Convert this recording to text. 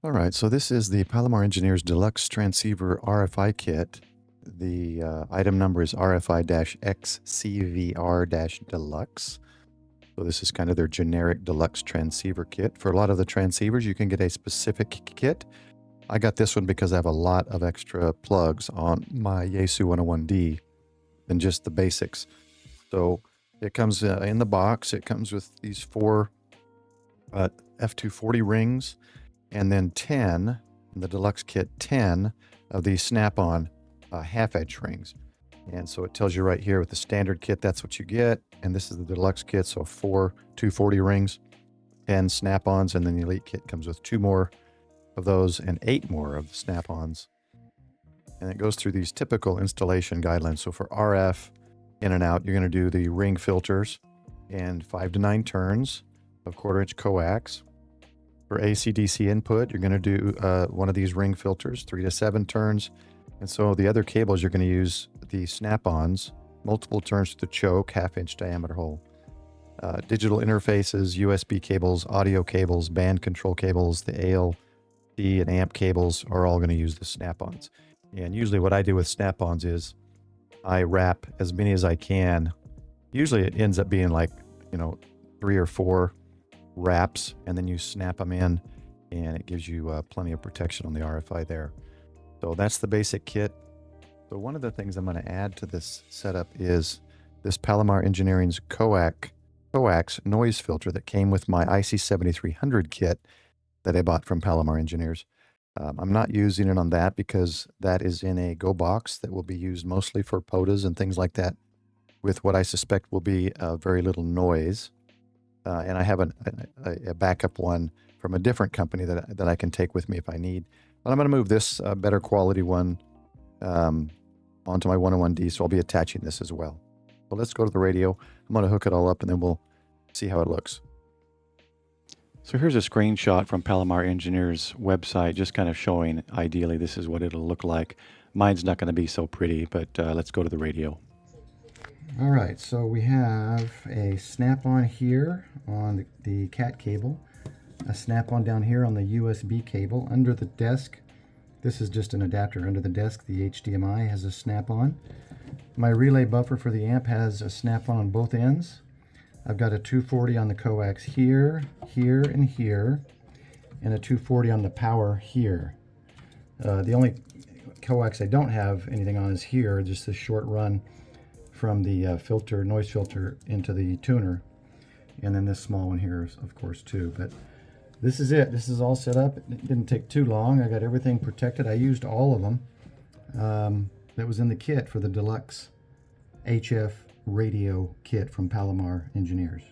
All right, so this is the Palomar Engineers Deluxe Transceiver RFI kit. The item number is RFI-XCVR-Deluxe. So this is kind of their generic deluxe transceiver kit. For a lot of the transceivers, you can get a specific kit. I got this one because I have a lot of extra plugs on my Yaesu 101D than just the basics. So it comes in the box. It comes with these four F240 rings, and then 10, in the deluxe kit, 10 of these snap-on half-edge rings. And so it tells you right here with the standard kit, that's what you get. And this is the deluxe kit, so 4 240 rings, 10 snap-ons, and then the elite kit comes with 2 more of those and 8 more of the snap-ons. And it goes through these typical installation guidelines. So for RF, in and out, you're going to do the ring filters and 5 to 9 turns of 1/4-inch coax. For AC/DC input, you're going to do one of these ring filters, 3 to 7 turns. And so the other cables, you're going to use the snap-ons, multiple turns to the choke, 1/2-inch diameter hole. Digital interfaces, USB cables, audio cables, band control cables, the ALD and amp cables are all going to use the snap-ons. And usually what I do with snap-ons is I wrap as many as I can. Usually it ends up being like, 3 or 4 wraps, and then you snap them in, and it gives you plenty of protection on the RFI there. So that's the basic kit. So one of the things I'm going to add to this setup is this Palomar Engineering's coax noise filter that came with my IC7300 kit that I bought from Palomar Engineers. I'm not using it on that because that is in a Go box that will be used mostly for POTAs and things like that, with what I suspect will be very little noise. And I have a backup one from a different company that I can take with me if I need. But I'm going to move this better quality one onto my 101D, so I'll be attaching this as well. Well, let's go to the radio. I'm going to hook it all up, and then we'll see how it looks. So here's a screenshot from Palomar Engineers' website, just kind of showing ideally this is what it'll look like. Mine's not going to be so pretty, but let's go to the radio. All right, so we have a snap-on here on the CAT cable, a snap-on down here on the USB cable. Under the desk, this is just an adapter. Under the desk, the HDMI has a snap-on. My relay buffer for the amp has a snap-on on both ends. I've got a 240 on the coax here, here, and here, and a 240 on the power here. The only coax I don't have anything on is here, just this short run from the noise filter into the tuner, and then this small one here, of course, too. But this is it. This is all set up. It didn't take too long. I got everything protected. I used all of them that was in the kit for the deluxe HF radio kit from Palomar Engineers.